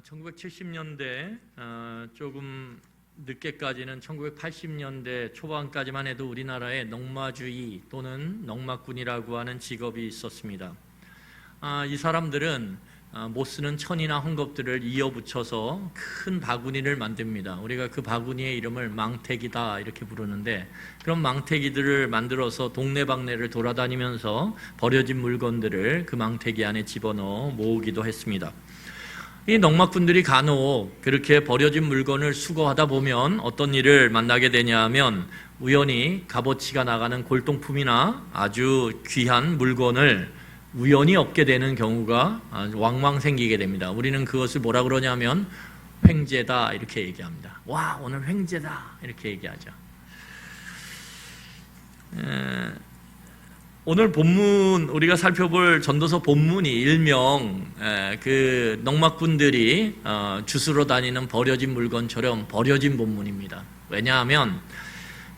1970년대 조금 늦게까지는 1980년대 초반까지만 해도 우리나라에 농마주의 또는 농마꾼이라고 하는 직업이 있었습니다. 이 사람들은 못 쓰는 천이나 헝겊들을 이어붙여서 큰 바구니를 만듭니다. 우리가 그 바구니의 이름을 망태기다 이렇게 부르는데, 그런 망태기들을 만들어서 동네방네를 돌아다니면서 버려진 물건들을 그 망태기 안에 집어넣어 모으기도 했습니다. 이 농마꾼들이 간혹 그렇게 버려진 물건을 수거하다 보면 어떤 일을 만나게 되냐 하면, 우연히 값어치가 나가는 골동품이나 아주 귀한 물건을 우연히 얻게 되는 경우가 왕왕 생기게 됩니다. 우리는 그것을 뭐라 그러냐면 횡재다 이렇게 얘기합니다. 와, 오늘 횡재다 이렇게 얘기하죠. 오늘 본문, 우리가 살펴볼 전도서 본문이 일명 그 농마꾼들이 주스러 다니는 버려진 물건처럼 버려진 본문입니다. 왜냐하면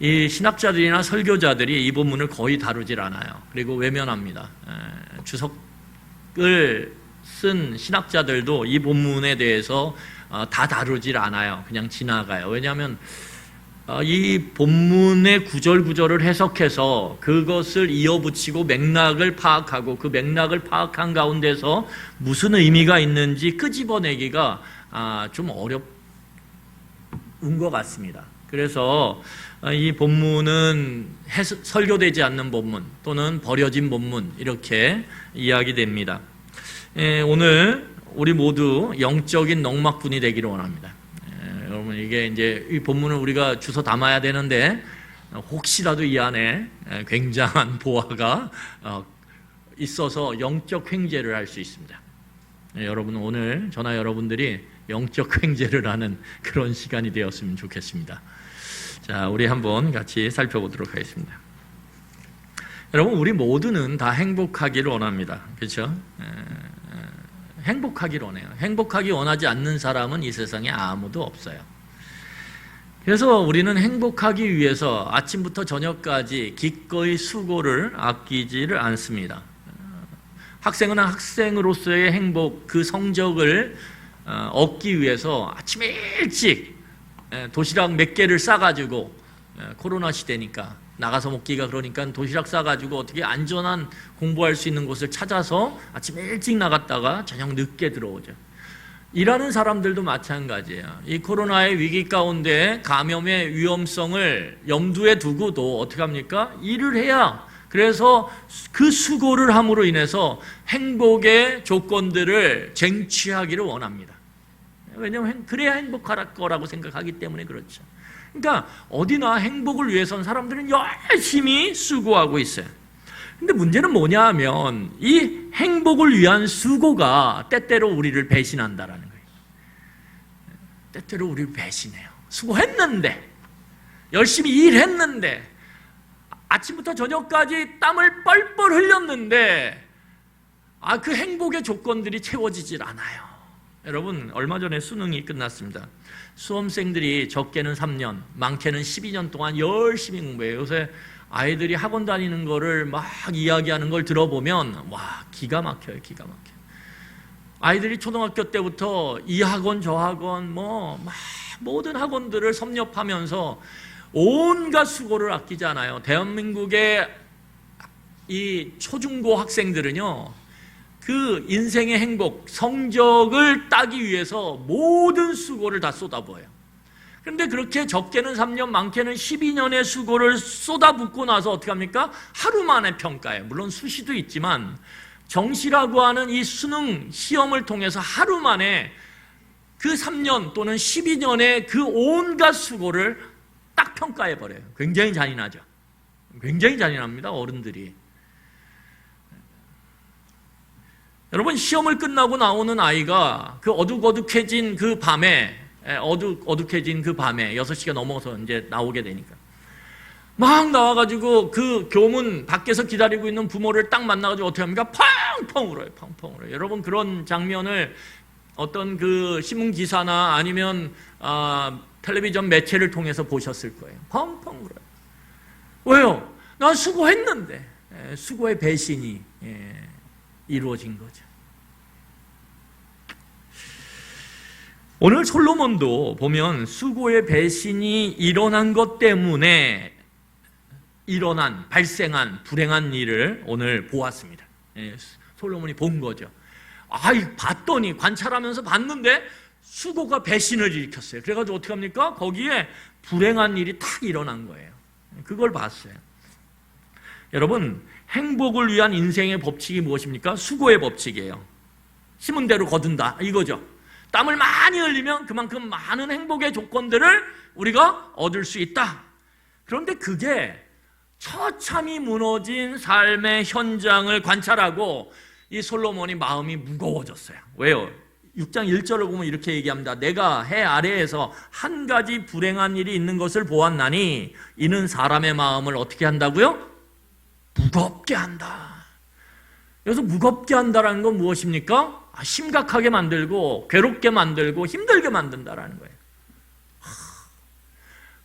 이 신학자들이나 설교자들이 이 본문을 거의 다루질 않아요. 그리고 외면합니다. 주석을 쓴 신학자들도 이 본문에 대해서 다 다루질 않아요. 그냥 지나가요. 왜냐하면 이 본문의 구절구절을 해석해서 그것을 이어붙이고 맥락을 파악하고 그 맥락을 파악한 가운데서 무슨 의미가 있는지 끄집어내기가 좀 어려운 것 같습니다. 그래서 이 본문은 설교되지 않는 본문 또는 버려진 본문 이렇게 이야기됩니다. 오늘 우리 모두 영적인 농마꾼이 되기를 원합니다. 여러분, 이게 이제 이 본문을 우리가 주워 담아야 되는데 혹시라도 이 안에 굉장한 보화가 있어서 영적 횡재를 할 수 있습니다. 여러분, 오늘 저나 여러분들이 영적 횡재를 하는 그런 시간이 되었으면 좋겠습니다. 자, 우리 한번 같이 살펴보도록 하겠습니다. 여러분, 우리 모두는 다 행복하기를 원합니다. 그렇죠? 행복하기를 원해요. 행복하기 원하지 않는 사람은 이 세상에 아무도 없어요. 그래서 우리는 행복하기 위해서 아침부터 저녁까지 기꺼이 수고를 아끼지를 않습니다. 학생은 학생으로서의 행복, 그 성적을 얻기 위해서 아침에 일찍 도시락 몇 개를 싸가지고, 코로나 시대니까 나가서 먹기가 그러니까 도시락 싸가지고 어떻게 안전한 공부할 수 있는 곳을 찾아서 아침에 일찍 나갔다가 저녁 늦게 들어오죠. 일하는 사람들도 마찬가지예요. 이 코로나의 위기 가운데 감염의 위험성을 염두에 두고도 어떻게 합니까? 일을 해야, 그래서 그 수고를 함으로 인해서 행복의 조건들을 쟁취하기를 원합니다. 왜냐하면 그래야 행복할 거라고 생각하기 때문에 그렇죠. 그러니까 어디나 행복을 위해서는 사람들은 열심히 수고하고 있어요. 근데 문제는 뭐냐 하면 이 행복을 위한 수고가 때때로 우리를 배신한다라는 거예요. 때때로 우리를 배신해요. 수고했는데, 열심히 일했는데, 아침부터 저녁까지 땀을 뻘뻘 흘렸는데 그 행복의 조건들이 채워지질 않아요. 여러분, 얼마 전에 수능이 끝났습니다. 수험생들이 적게는 3년, 많게는 12년 동안 열심히 공부해요. 요새 아이들이 학원 다니는 거를 막 이야기하는 걸 들어보면 와, 기가 막혀요. 기가 막혀요. 아이들이 초등학교 때부터 이 학원 저 학원 모든 학원들을 섭렵하면서 온갖 수고를 아끼지 않아요. 대한민국의 이 초중고 학생들은요, 그 인생의 행복, 성적을 따기 위해서 모든 수고를 다 쏟아부어요. 그런데 그렇게 적게는 3년, 많게는 12년의 수고를 쏟아붓고 나서 어떻게 합니까? 하루 만에 평가해요. 물론 수시도 있지만 정시라고 하는 이 수능 시험을 통해서 하루 만에 그 3년 또는 12년의 그 온갖 수고를 딱 평가해버려요. 굉장히 잔인하죠. 굉장히 잔인합니다, 어른들이. 여러분, 시험을 끝나고 나오는 아이가 그 어둑어둑해진 그 밤에, 어둑해진 그 밤에 6시가 넘어서 이제 나오게 되니까 막 나와가지고 그 교문 밖에서 기다리고 있는 부모를 딱 만나가지고 어떻게 합니까? 펑펑 울어요. 펑펑 울어요. 여러분, 그런 장면을 어떤 그 신문기사나 아니면 텔레비전 매체를 통해서 보셨을 거예요. 펑펑 울어요. 왜요? 난 수고했는데. 수고의 배신이 이루어진 거죠. 오늘 솔로몬도 보면 수고의 배신이 일어난 것 때문에 발생한 불행한 일을 오늘 보았습니다. 솔로몬이 본 거죠. 봤더니, 관찰하면서 봤는데 수고가 배신을 일으켰어요. 그래가지고 어떻게 합니까? 거기에 불행한 일이 탁 일어난 거예요. 그걸 봤어요. 여러분, 행복을 위한 인생의 법칙이 무엇입니까? 수고의 법칙이에요. 심은 대로 거둔다, 이거죠. 땀을 많이 흘리면 그만큼 많은 행복의 조건들을 우리가 얻을 수 있다. 그런데 그게 처참히 무너진 삶의 현장을 관찰하고 이 솔로몬이 마음이 무거워졌어요. 왜요? 6장 1절을 보면 이렇게 얘기합니다. 내가 해 아래에서 한 가지 불행한 일이 있는 것을 보았나니 이는 사람의 마음을 어떻게 한다고요? 무겁게 한다. 여기서 무겁게 한다는 건 무엇입니까? 심각하게 만들고 괴롭게 만들고 힘들게 만든다라는 거예요.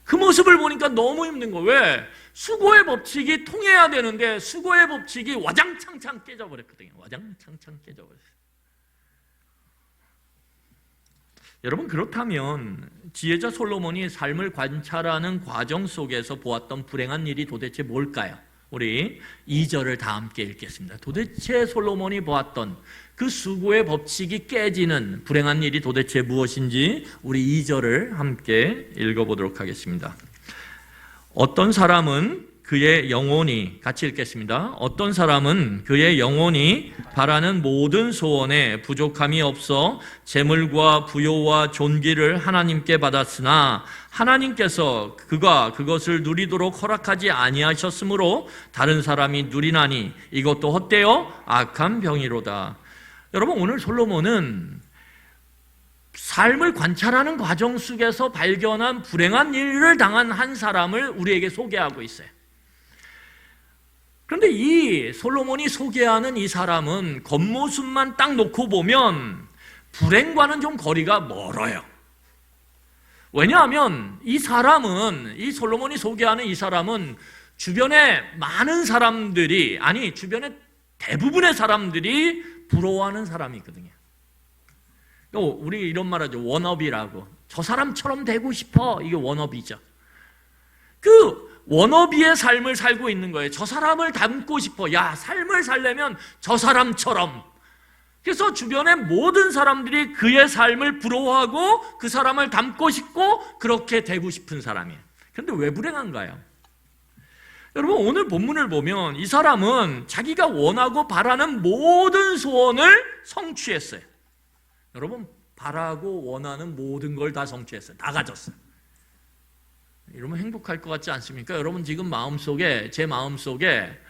그 모습을 보니까 너무 힘든 거예요. 왜? 수고의 법칙이 통해야 되는데 수고의 법칙이 와장창창 깨져버렸거든요. 와장창창 깨져버렸어요. 여러분, 그렇다면 지혜자 솔로몬이 삶을 관찰하는 과정 속에서 보았던 불행한 일이 도대체 뭘까요? 우리 2절을 다 함께 읽겠습니다. 도대체 솔로몬이 보았던 그 수고의 법칙이 깨지는 불행한 일이 도대체 무엇인지 우리 2절을 함께 읽어보도록 하겠습니다. 어떤 사람은 그의 영혼이, 같이 읽겠습니다. 어떤 사람은 그의 영혼이 바라는 모든 소원에 부족함이 없어 재물과 부요와 존귀를 하나님께 받았으나 하나님께서 그가 그것을 누리도록 허락하지 아니하셨으므로 다른 사람이 누리나니 이것도 헛되어 악한 병이로다. 여러분, 오늘 솔로몬은 삶을 관찰하는 과정 속에서 발견한 불행한 일을 당한 한 사람을 우리에게 소개하고 있어요. 그런데 이 솔로몬이 소개하는 이 사람은 겉모습만 딱 놓고 보면 불행과는 좀 거리가 멀어요. 왜냐하면 이 솔로몬이 소개하는 이 사람은 주변에 많은 사람들이, 주변에 대부분의 사람들이 부러워하는 사람이거든요. 우리 이런 말 하죠. 워너비라고. 저 사람처럼 되고 싶어. 이게 워너비죠. 그 워너비의 삶을 살고 있는 거예요. 저 사람을 닮고 싶어. 삶을 살려면 저 사람처럼. 그래서 주변의 모든 사람들이 그의 삶을 부러워하고 그 사람을 닮고 싶고 그렇게 되고 싶은 사람이에요. 그런데 왜 불행한가요? 여러분, 오늘 본문을 보면 이 사람은 자기가 원하고 바라는 모든 소원을 성취했어요. 여러분, 바라고 원하는 모든 걸 다 성취했어요. 다 가졌어요. 이러면 행복할 것 같지 않습니까? 여러분, 지금 제 마음속에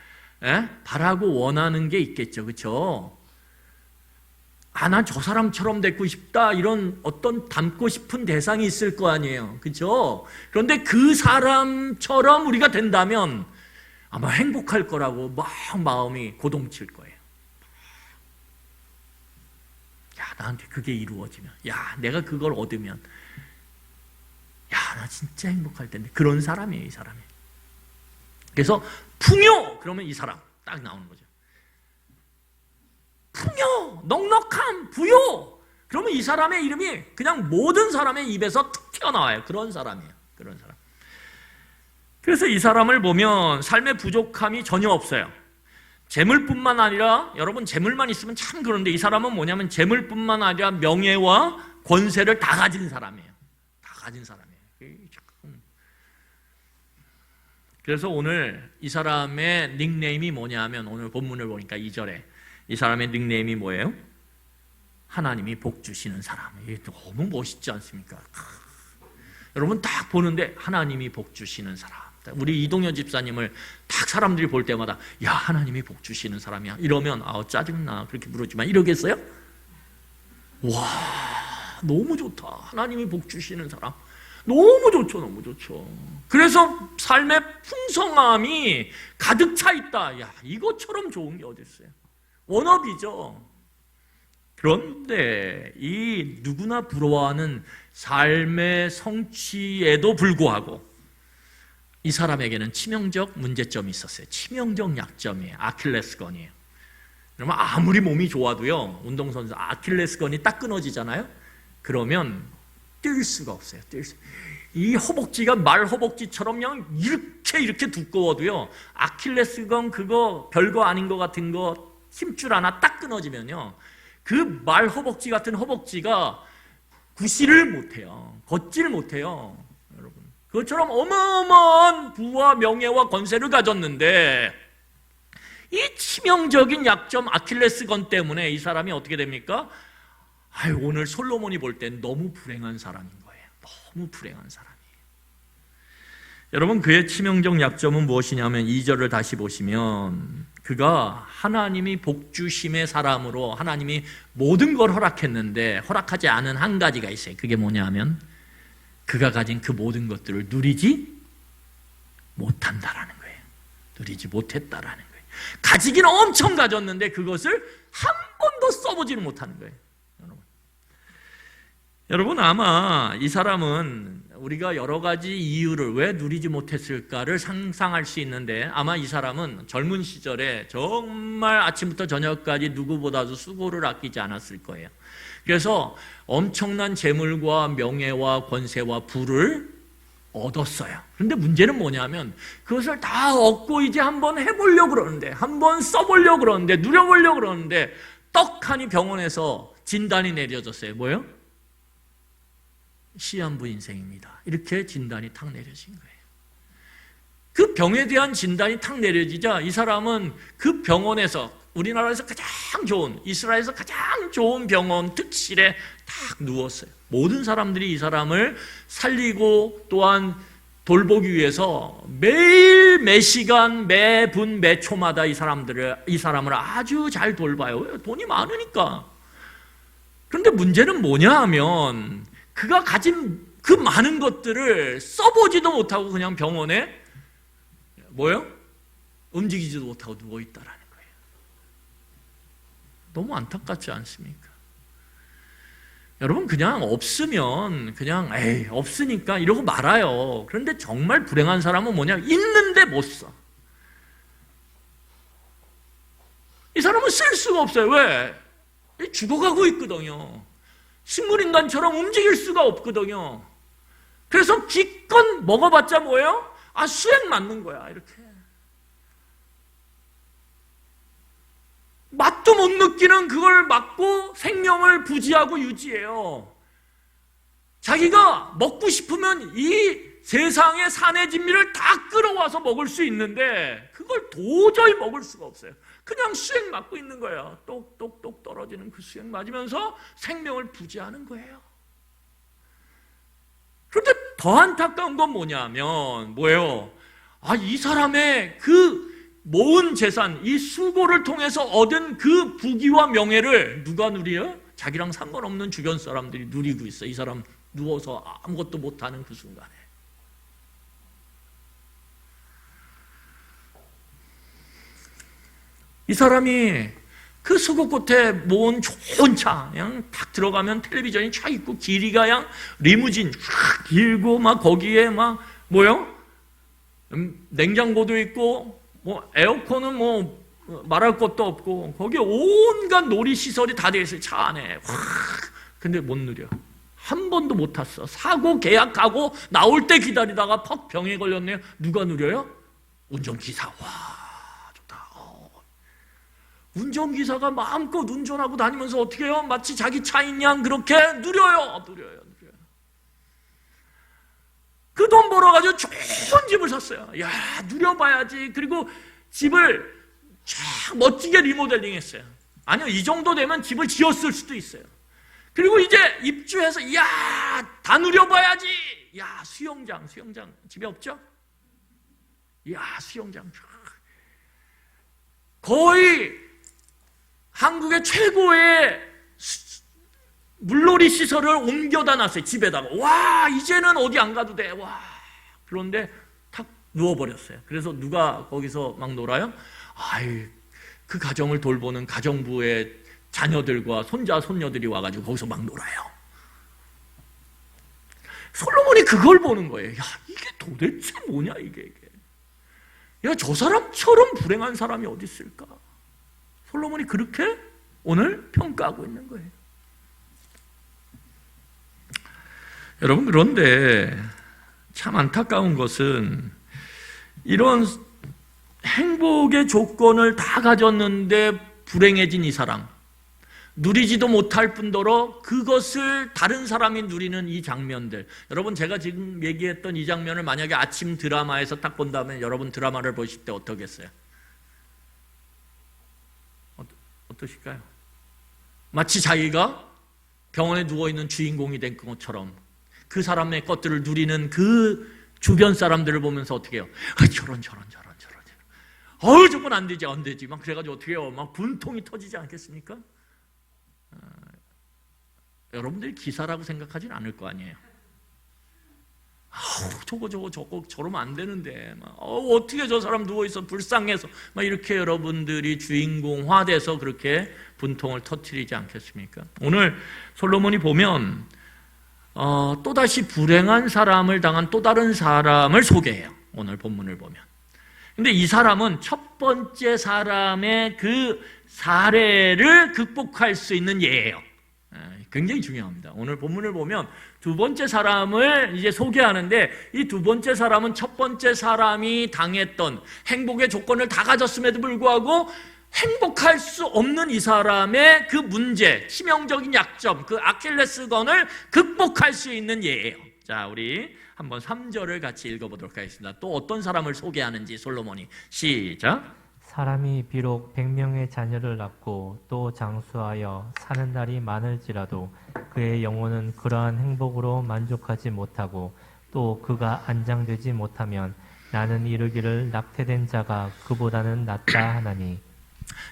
바라고 원하는 게 있겠죠. 그렇죠? 난 저 사람처럼 되고 싶다, 이런 어떤 닮고 싶은 대상이 있을 거 아니에요. 그렇죠? 그런데 그 사람처럼 우리가 된다면 아마 행복할 거라고 막 마음이 고동칠 거예요. 나한테 그게 이루어지면, 내가 그걸 얻으면, 나 진짜 행복할 텐데. 그런 사람이에요, 이 사람이. 그래서 풍요! 그러면 이 사람 딱 나오는 거죠. 풍요! 넉넉함! 부요! 그러면 이 사람의 이름이 그냥 모든 사람의 입에서 툭 튀어나와요. 그런 사람이에요. 그런 사람. 그래서 이 사람을 보면 삶의 부족함이 전혀 없어요. 재물뿐만 아니라, 여러분, 재물만 있으면 참 그런데 이 사람은 뭐냐면 재물뿐만 아니라 명예와 권세를 다 가진 사람이에요. 다 가진 사람이에요. 그래서 오늘 이 사람의 닉네임이 뭐냐면, 오늘 본문을 보니까 2절에 이 사람의 닉네임이 뭐예요? 하나님이 복 주시는 사람. 이게 너무 멋있지 않습니까? 여러분, 딱 보는데 하나님이 복 주시는 사람. 우리 이동현 집사님을 딱 사람들이 볼 때마다 하나님이 복 주시는 사람이야 이러면 짜증나, 그렇게 부르지만 이러겠어요? 와, 너무 좋다. 하나님이 복 주시는 사람. 너무 좋죠. 너무 좋죠. 그래서 삶의 풍성함이 가득 차 있다. 이것처럼 좋은 게 어디 있어요? 워너비죠. 그런데 이 누구나 부러워하는 삶의 성취에도 불구하고 이 사람에게는 치명적 문제점이 있었어요. 치명적 약점이에요. 아킬레스건이에요. 여러분, 아무리 몸이 좋아도요, 운동선수 아킬레스건이 딱 끊어지잖아요. 그러면 뛸 수가 없어요. 이 허벅지가 말 허벅지처럼 그냥 이렇게 두꺼워도요, 아킬레스건 그거 별거 아닌 것 같은 거 힘줄 하나 딱 끊어지면요, 그 말 허벅지 같은 허벅지가 구실을 못해요. 걷지를 못해요. 여러분, 그것처럼 어마어마한 부와 명예와 권세를 가졌는데 이 치명적인 약점 아킬레스건 때문에 이 사람이 어떻게 됩니까? 오늘 솔로몬이 볼 땐 너무 불행한 사람인 거예요. 너무 불행한 사람이에요. 여러분, 그의 치명적 약점은 무엇이냐면 2절을 다시 보시면 그가 하나님이 복주심의 사람으로 하나님이 모든 걸 허락했는데 허락하지 않은 한 가지가 있어요. 그게 뭐냐면 그가 가진 그 모든 것들을 누리지 못한다라는 거예요. 누리지 못했다라는 거예요. 가지기는 엄청 가졌는데 그것을 한 번도 써보지는 못하는 거예요. 여러분, 아마 이 사람은 우리가 여러 가지 이유를 왜 누리지 못했을까를 상상할 수 있는데 아마 이 사람은 젊은 시절에 정말 아침부터 저녁까지 누구보다도 수고를 아끼지 않았을 거예요. 그래서 엄청난 재물과 명예와 권세와 부를 얻었어요. 그런데 문제는 뭐냐면 그것을 다 얻고 이제 한번 해보려고 그러는데, 한번 써보려고 그러는데, 누려보려고 그러는데 떡하니 병원에서 진단이 내려졌어요. 뭐예요? 시한부 인생입니다. 이렇게 진단이 탁 내려진 거예요. 그 병에 대한 진단이 탁 내려지자 이 사람은 그 병원에서, 우리나라에서 가장 좋은, 이스라엘에서 가장 좋은 병원 특실에 딱 누웠어요. 모든 사람들이 이 사람을 살리고 또한 돌보기 위해서 매일 매시간 매분 매초마다 이 사람을 아주 잘 돌봐요. 돈이 많으니까. 그런데 문제는 뭐냐 하면 그가 가진 그 많은 것들을 써보지도 못하고 그냥 병원에 뭐예요? 움직이지도 못하고 누워있다라는 거예요. 너무 안타깝지 않습니까? 여러분, 그냥 없으면 그냥 없으니까 이러고 말아요. 그런데 정말 불행한 사람은 뭐냐? 있는데 못 써. 이 사람은 쓸 수가 없어요. 왜? 죽어가고 있거든요. 식물인간처럼 움직일 수가 없거든요. 그래서 기껏 먹어봤자 뭐예요? 수액 맞는 거야. 이렇게 맛도 못 느끼는 그걸 맞고 생명을 부지하고 유지해요. 자기가 먹고 싶으면 이 세상의 산의 진미를 다 끌어와서 먹을 수 있는데 그걸 도저히 먹을 수가 없어요. 그냥 수액 맞고 있는 거예요. 똑똑똑 떨어지는 그 수액 맞으면서 생명을 부지하는 거예요. 그런데 더 안타까운 건 뭐냐면 뭐예요? 이 사람의 그 모은 재산, 이 수고를 통해서 얻은 그 부귀와 명예를 누가 누려요? 자기랑 상관없는 주변 사람들이 누리고 있어요. 이 사람 누워서 아무것도 못하는 그 순간에. 이 사람이 그 수고 끝에 모은 좋은 차, 그냥 딱 들어가면 텔레비전이 차 있고 길이가 그냥 리무진 길고 막 거기에 막 뭐요? 냉장고도 있고 뭐 에어컨은 뭐 말할 것도 없고 거기에 온갖 놀이시설이 다 되어 있어요. 차 안에. 근데 못 누려. 한 번도 못 탔어. 사고 계약하고 나올 때 기다리다가 퍽 병에 걸렸네요. 누가 누려요? 운전기사. 운전기사가 마음껏 운전하고 다니면서 어떻게 해요? 마치 자기 차인 양 그렇게 누려요. 그 돈 벌어가지고 좋은 집을 샀어요. 야, 누려봐야지. 그리고 집을 쫙 멋지게 리모델링 했어요. 아니요, 이 정도 되면 집을 지었을 수도 있어요. 그리고 이제 입주해서, 야, 다 누려봐야지. 야, 수영장 집에 없죠? 야, 수영장. 거의 한국의 최고의 물놀이 시설을 옮겨다 놨어요. 집에다가. 와, 이제는 어디 안 가도 돼. 와. 그런데 탁 누워버렸어요. 그래서 누가 거기서 막 놀아요? 그 가정을 돌보는 가정부의 자녀들과 손자, 손녀들이 와가지고 거기서 막 놀아요. 솔로몬이 그걸 보는 거예요. 야, 이게 도대체 뭐냐, 이게. 야, 저 사람처럼 불행한 사람이 어디 있을까? 솔로몬이 그렇게 오늘 평가하고 있는 거예요. 여러분, 그런데 참 안타까운 것은 이런 행복의 조건을 다 가졌는데 불행해진 이 사람, 누리지도 못할 뿐더러 그것을 다른 사람이 누리는 이 장면들, 여러분, 제가 지금 얘기했던 이 장면을 만약에 아침 드라마에서 딱 본다면 여러분 드라마를 보실 때 어떠겠어요? 어떠실까요? 마치 자기가 병원에 누워있는 주인공이 된 것처럼 그 사람의 것들을 누리는 그 주변 사람들을 보면서 어떻게 해요? 저런 저건 안 되지 막 그래가지고 어떻게 해요? 막 분통이 터지지 않겠습니까? 여러분들이 기사라고 생각하진 않을 거 아니에요. 저거 저러면 안 되는데 어떻게 저 사람 누워있어 불쌍해서 막 이렇게 여러분들이 주인공화돼서 그렇게 분통을 터뜨리지 않겠습니까? 오늘 솔로몬이 보면 또다시 불행한 사람을 당한 또 다른 사람을 소개해요. 오늘 본문을 보면. 근데 이 사람은 첫 번째 사람의 그 사례를 극복할 수 있는 예예요. 굉장히 중요합니다. 오늘 본문을 보면 두 번째 사람을 이제 소개하는데, 이 두 번째 사람은 첫 번째 사람이 당했던 행복의 조건을 다 가졌음에도 불구하고 행복할 수 없는 이 사람의 그 문제, 치명적인 약점, 그 아킬레스건을 극복할 수 있는 예예요. 자, 우리 한번 3절을 같이 읽어보도록 하겠습니다. 또 어떤 사람을 소개하는지 솔로몬이. 시작. 사람이 비록 100명의 자녀를 낳고 또 장수하여 사는 날이 많을지라도 그의 영혼은 그러한 행복으로 만족하지 못하고 또 그가 안장되지 못하면 나는 이르기를 낙태된 자가 그보다는 낫다 하나니.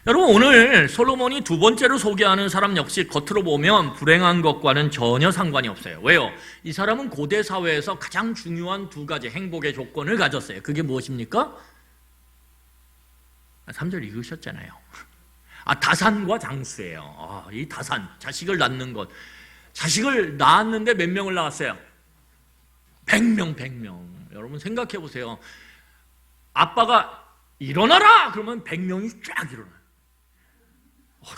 여러분, 오늘 솔로몬이 두 번째로 소개하는 사람 역시 겉으로 보면 불행한 것과는 전혀 상관이 없어요. 왜요? 이 사람은 고대 사회에서 가장 중요한 두 가지 행복의 조건을 가졌어요. 그게 무엇입니까? 3절 읽으셨잖아요. 다산과 장수예요. 이 다산, 자식을 낳는 것. 자식을 낳았는데 몇 명을 낳았어요? 100명. 여러분 생각해 보세요. 아빠가 일어나라! 그러면 100명이 쫙 일어나요.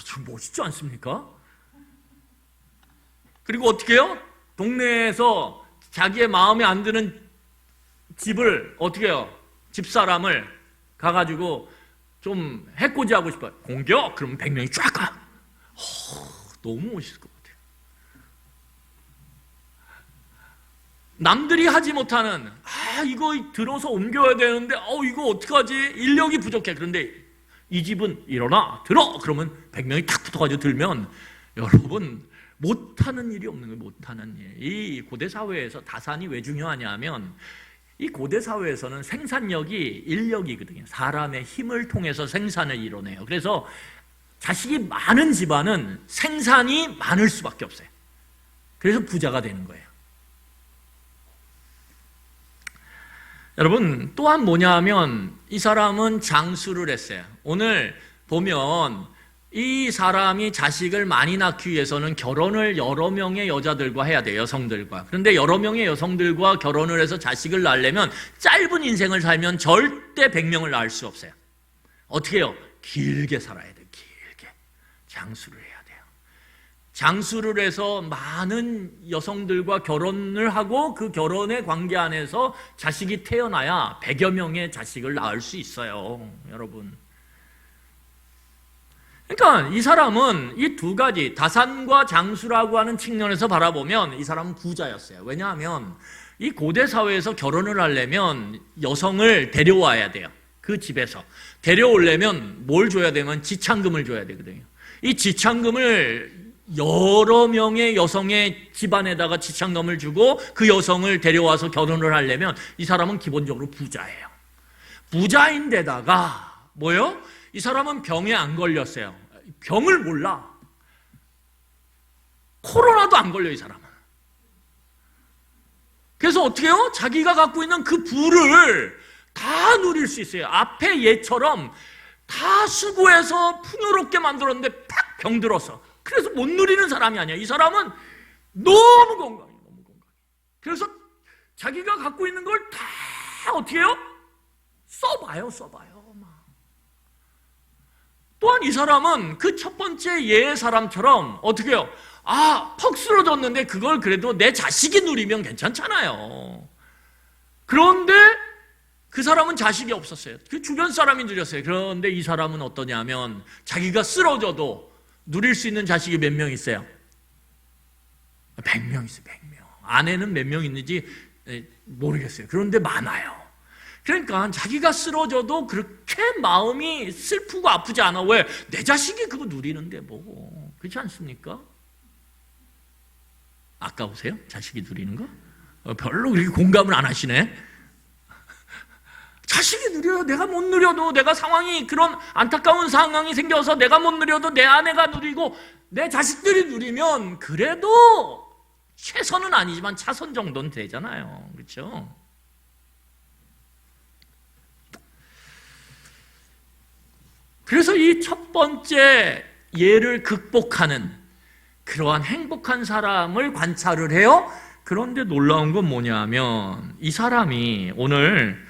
좀 멋있지 않습니까? 그리고 어떻게 해요? 동네에서 자기의 마음에 안 드는 집을 어떻게 해요? 집사람을 가가지고 좀 해코지하고 싶어요. 공격! 그러면 100명이 쫙 가. 너무 멋있을 것 같아요. 남들이 하지 못하는, 이거 들어서 옮겨야 되는데, 이거 어떡하지? 인력이 부족해. 그런데 이 집은 일어나, 들어! 그러면 100명이 탁 붙어가지고 들면, 여러분, 못하는 일이 없는 거예요. 못하는 일. 이 고대 사회에서 다산이 왜 중요하냐 하면, 이 고대 사회에서는 생산력이 인력이거든요. 사람의 힘을 통해서 생산을 이뤄내요. 그래서 자식이 많은 집안은 생산이 많을 수밖에 없어요. 그래서 부자가 되는 거예요. 여러분, 또한 뭐냐 하면 이 사람은 장수를 했어요. 오늘 보면 이 사람이 자식을 많이 낳기 위해서는 결혼을 여러 명의 여자들과 해야 돼요. 여성들과. 그런데 여러 명의 여성들과 결혼을 해서 자식을 낳으려면 짧은 인생을 살면 절대 100명을 낳을 수 없어요. 어떻게 해요? 길게 살아야 돼요. 길게. 장수를 해야 돼요. 장수를 해서 많은 여성들과 결혼을 하고 그 결혼의 관계 안에서 자식이 태어나야 100여 명의 자식을 낳을 수 있어요. 여러분. 그러니까 이 사람은 이 두 가지 다산과 장수라고 하는 측면에서 바라보면 이 사람은 부자였어요. 왜냐하면 이 고대 사회에서 결혼을 하려면 여성을 데려와야 돼요. 그 집에서 데려오려면 뭘 줘야 되면 지창금을 줘야 되거든요. 이 지창금을 여러 명의 여성의 집안에다가 지창금을 주고 그 여성을 데려와서 결혼을 하려면 이 사람은 기본적으로 부자예요. 부자인데다가 뭐요? 이 사람은 병에 안 걸렸어요. 병을 몰라. 코로나도 안 걸려, 이 사람은. 그래서 어떻게 해요? 자기가 갖고 있는 그 부를 다 누릴 수 있어요. 앞에 얘처럼 다 수고해서 풍요롭게 만들었는데 팍 병들어서. 그래서 못 누리는 사람이 아니야. 이 사람은 너무 건강해. 그래서 자기가 갖고 있는 걸 다 어떻게 해요? 써봐요. 또한 이 사람은 그 첫 번째 예의 사람처럼 어떻게 해요? 퍽 쓰러졌는데 그걸 그래도 내 자식이 누리면 괜찮잖아요. 그런데 그 사람은 자식이 없었어요. 그 주변 사람이 누렸어요. 그런데 이 사람은 어떠냐면 자기가 쓰러져도 누릴 수 있는 자식이 몇 명 있어요? 100명 있어요. 100명. 아내는 몇 명 있는지 모르겠어요. 그런데 많아요. 그러니까 자기가 쓰러져도 그렇게 마음이 슬프고 아프지 않아. 왜? 내 자식이 그거 누리는데 뭐. 그렇지 않습니까? 아까우세요? 자식이 누리는 거? 별로 그렇게 공감을 안 하시네. 자식이 누려요. 내가 못 누려도, 내가 상황이 그런 안타까운 상황이 생겨서 내가 못 누려도 내 아내가 누리고 내 자식들이 누리면 그래도 최선은 아니지만 차선 정도는 되잖아요. 그렇죠? 그래서 이 첫 번째 예를 극복하는 그러한 행복한 사람을 관찰을 해요. 그런데 놀라운 건 뭐냐면 이 사람이 오늘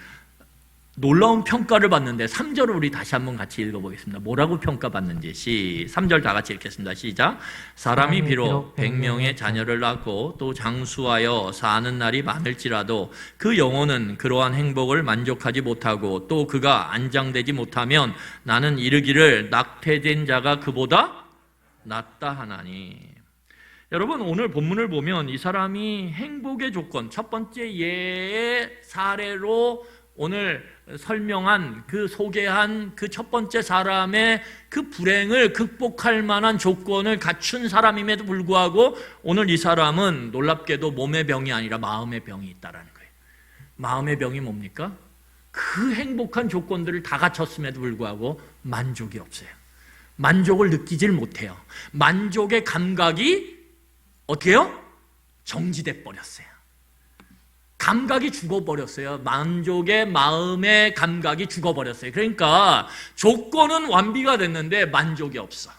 놀라운 평가를 받는데 3절을 우리 다시 한번 같이 읽어보겠습니다. 뭐라고 평가받는지 3절 다 같이 읽겠습니다. 시작. 사람이 비록 100명의 자녀를 낳고 또 장수하여 사는 날이 많을지라도 그 영혼은 그러한 행복을 만족하지 못하고 또 그가 안장되지 못하면 나는 이르기를 낙태된 자가 그보다 낫다 하나니. 여러분 오늘 본문을 보면 이 사람이 행복의 조건, 첫 번째 예의 사례로 오늘 설명한 소개한 그 첫 번째 사람의 그 불행을 극복할 만한 조건을 갖춘 사람임에도 불구하고 오늘 이 사람은 놀랍게도 몸의 병이 아니라 마음의 병이 있다라는 거예요. 마음의 병이 뭡니까? 그 행복한 조건들을 다 갖췄음에도 불구하고 만족이 없어요. 만족을 느끼질 못해요. 만족의 감각이 어떻게 해요? 정지돼 버렸어요. 감각이 죽어버렸어요. 만족의 마음의 감각이 죽어버렸어요. 그러니까 조건은 완비가 됐는데 만족이 없어.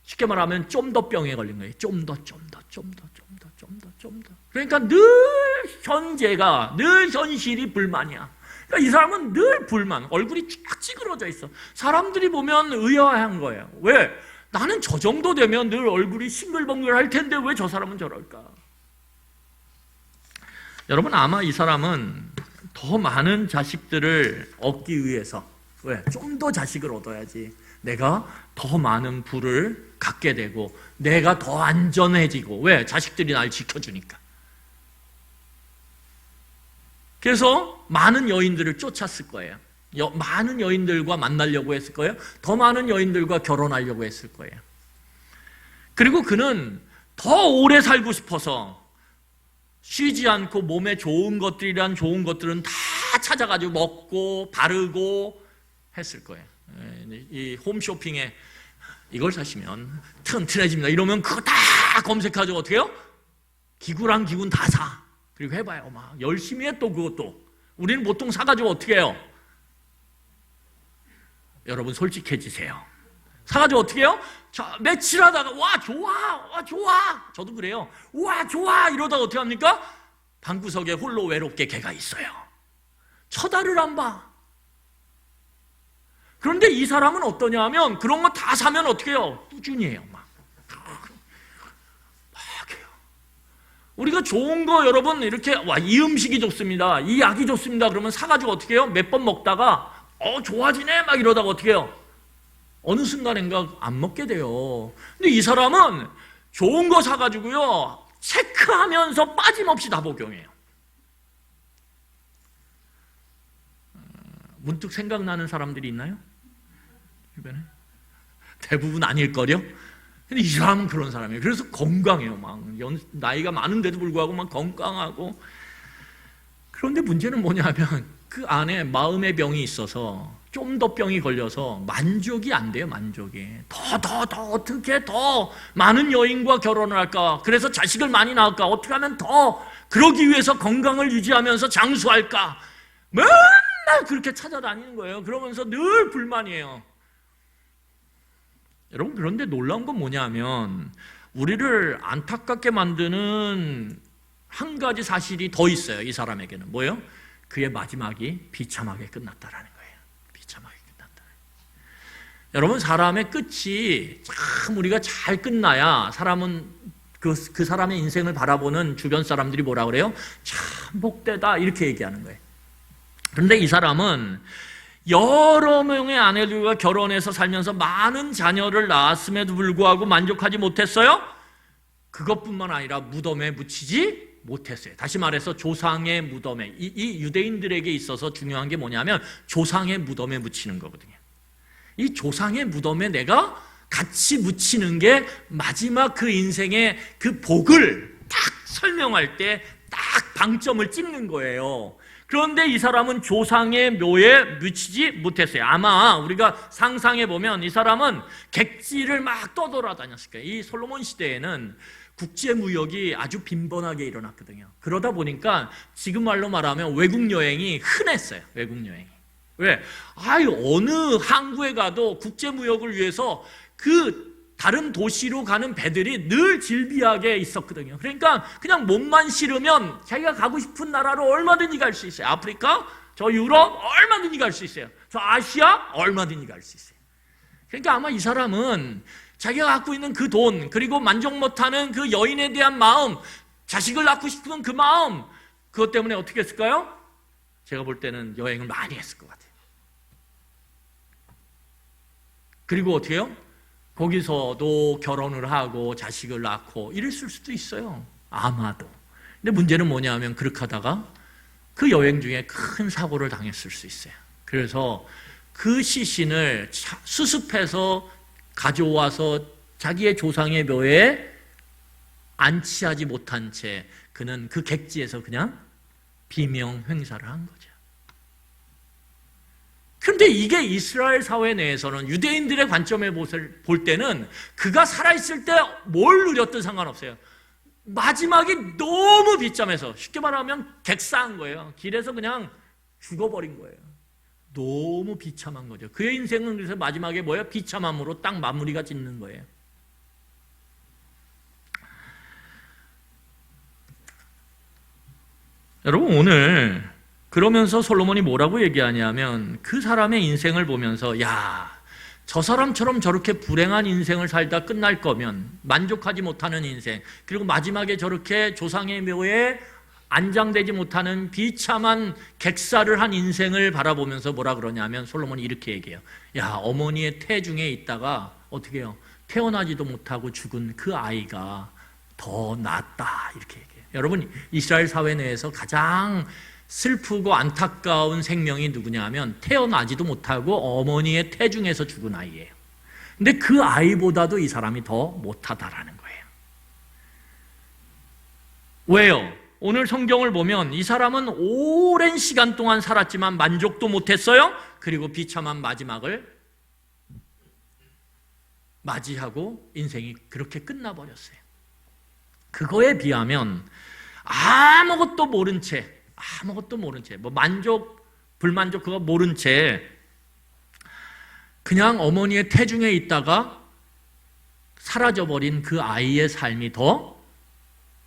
쉽게 말하면 좀 더 병에 걸린 거예요. 좀 더. 그러니까 늘 현재가, 늘 현실이 불만이야. 그러니까 이 사람은 늘 불만, 얼굴이 쫙 찌그러져 있어. 사람들이 보면 의아한 거예요. 왜? 나는 저 정도 되면 늘 얼굴이 싱글벙글 할 텐데 왜 저 사람은 저럴까? 여러분 아마 이 사람은 더 많은 자식들을 얻기 위해서, 왜? 좀 더 자식을 얻어야지 내가 더 많은 부를 갖게 되고 내가 더 안전해지고, 왜? 자식들이 날 지켜주니까. 그래서 많은 여인들을 쫓았을 거예요. 많은 여인들과 만나려고 했을 거예요. 더 많은 여인들과 결혼하려고 했을 거예요. 그리고 그는 더 오래 살고 싶어서 쉬지 않고 몸에 좋은 것들이란 좋은 것들은 다 찾아가지고 먹고 바르고 했을 거예요. 이 홈쇼핑에 이걸 사시면 튼튼해집니다 이러면 그거 다 검색하죠. 어떻게 해요? 기구랑 기구는 다 사. 그리고 해봐요. 막 열심히 해. 또 그것도 우리는 보통 사가지고 어떻게 해요? 여러분 솔직해지세요. 사가지고 어떻게 해요? 자, 며칠 하다가 와 좋아 저도 그래요. 와 좋아 이러다가 어떻게 합니까? 방구석에 홀로 외롭게 걔가 있어요. 쳐다를 안 봐. 그런데 이 사람은 어떠냐 하면 그런 거 다 사면 어떻게 해요? 꾸준히 해요. 막 해요. 우리가 좋은 거 여러분 이렇게 이 음식이 좋습니다, 이 약이 좋습니다 그러면 사가지고 어떻게 해요? 몇 번 먹다가 좋아지네 막 이러다가 어떻게 해요? 어느 순간인가 안 먹게 돼요. 근데 이 사람은 좋은 거 사가지고요 체크하면서 빠짐없이 다 복용해요. 문득 생각나는 사람들이 있나요? 주변에? 대부분 아닐걸요? 근데 이 사람은 그런 사람이에요. 그래서 건강해요. 막 나이가 많은데도 불구하고 막 건강하고. 그런데 문제는 뭐냐면 그 안에 마음의 병이 있어서 좀 더 병이 걸려서 만족이 안 돼요. 만족이 더 어떻게 더 많은 여인과 결혼을 할까, 그래서 자식을 많이 낳을까, 어떻게 하면 더 그러기 위해서 건강을 유지하면서 장수할까, 맨날 그렇게 찾아다니는 거예요. 그러면서 늘 불만이에요. 여러분 그런데 놀라운 건 뭐냐면 우리를 안타깝게 만드는 한 가지 사실이 더 있어요. 이 사람에게는 뭐예요? 그의 마지막이 비참하게 끝났다라는 거예요. 비참하게 끝났다. 여러분, 사람의 끝이 참 우리가 잘 끝나야 사람은 그 사람의 인생을 바라보는 주변 사람들이 뭐라 그래요? 참 복되다 이렇게 얘기하는 거예요. 그런데 이 사람은 여러 명의 아내들과 결혼해서 살면서 많은 자녀를 낳았음에도 불구하고 만족하지 못했어요. 그것뿐만 아니라 무덤에 묻히지 못했어요. 다시 말해서 조상의 무덤에, 이 유대인들에게 있어서 중요한 게 뭐냐면 조상의 무덤에 묻히는 거거든요. 이 조상의 무덤에 내가 같이 묻히는 게 마지막 그 인생의 그 복을 딱 설명할 때 딱 방점을 찍는 거예요. 그런데 이 사람은 조상의 묘에 묻히지 못했어요. 아마 우리가 상상해 보면 이 사람은 객지를 막 떠돌아다녔을 거예요. 이 솔로몬 시대에는 국제 무역이 아주 빈번하게 일어났거든요. 그러다 보니까 지금 말로 말하면 외국 여행이 흔했어요. 외국 여행이. 왜? 어느 항구에 가도 국제 무역을 위해서 그 다른 도시로 가는 배들이 늘 질비하게 있었거든요. 그러니까 그냥 몸만 실으면 자기가 가고 싶은 나라로 얼마든지 갈 수 있어요. 아프리카, 저 유럽 얼마든지 갈 수 있어요. 저 아시아 얼마든지 갈 수 있어요. 그러니까 아마 이 사람은 자기가 갖고 있는 그 돈, 그리고 만족 못하는 그 여인에 대한 마음, 자식을 낳고 싶은 그 마음, 그것 때문에 어떻게 했을까요? 제가 볼 때는 여행을 많이 했을 것 같아요. 그리고 어떻게 해요? 거기서도 결혼을 하고 자식을 낳고 이랬을 수도 있어요. 아마도. 근데 문제는 뭐냐면 그렇게 하다가 그 여행 중에 큰 사고를 당했을 수 있어요. 그래서 그 시신을 수습해서 가져와서 자기의 조상의 묘에 안치하지 못한 채 그는 그 객지에서 그냥 비명 행사를 한 거죠. 그런데 이게 이스라엘 사회 내에서는 유대인들의 관점에 볼 때는 그가 살아있을 때 뭘 누렸든 상관없어요. 마지막이 너무 비참해서, 쉽게 말하면 객사한 거예요. 길에서 그냥 죽어버린 거예요. 너무 비참한 거죠. 그의 인생은 그래서 마지막에 뭐예요? 비참함으로 딱 마무리가 짓는 거예요. 여러분, 오늘 그러면서 솔로몬이 뭐라고 얘기하냐면 그 사람의 인생을 보면서 저 사람처럼 저렇게 불행한 인생을 살다 끝날 거면 만족하지 못하는 인생, 그리고 마지막에 저렇게 조상의 묘에 안장되지 못하는 비참한 객사를 한 인생을 바라보면서 뭐라 그러냐면 솔로몬이 이렇게 얘기해요. 어머니의 태중에 있다가 어떻게 해요? 태어나지도 못하고 죽은 그 아이가 더 낫다 이렇게 얘기해요. 여러분, 이스라엘 사회 내에서 가장 슬프고 안타까운 생명이 누구냐 하면 태어나지도 못하고 어머니의 태중에서 죽은 아이예요. 근데 그 아이보다도 이 사람이 더 못하다라는 거예요. 왜요? 오늘 성경을 보면 이 사람은 오랜 시간 동안 살았지만 만족도 못했어요. 그리고 비참한 마지막을 맞이하고 인생이 그렇게 끝나버렸어요. 그거에 비하면 아무것도 모른 채, 만족, 불만족 그거 모른 채 그냥 어머니의 태중에 있다가 사라져버린 그 아이의 삶이 더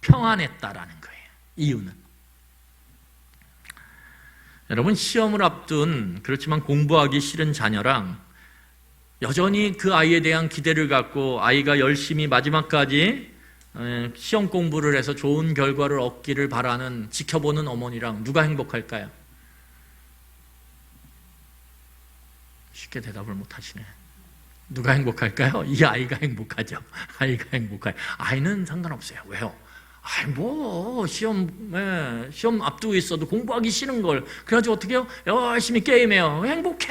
평안했다라는 거예요. 이유는 여러분, 시험을 앞둔 그렇지만 공부하기 싫은 자녀랑 여전히 그 아이에 대한 기대를 갖고 아이가 열심히 마지막까지 시험 공부를 해서 좋은 결과를 얻기를 바라는, 지켜보는 어머니랑 누가 행복할까요? 쉽게 대답을 못 하시네. 누가 행복할까요? 이 아이가 행복하죠. 아이가 행복해요. 아이는 상관없어요. 왜요? 시험 앞두고 있어도 공부하기 싫은 걸 그래가지고 어떻게 해요? 열심히 게임해요. 행복해.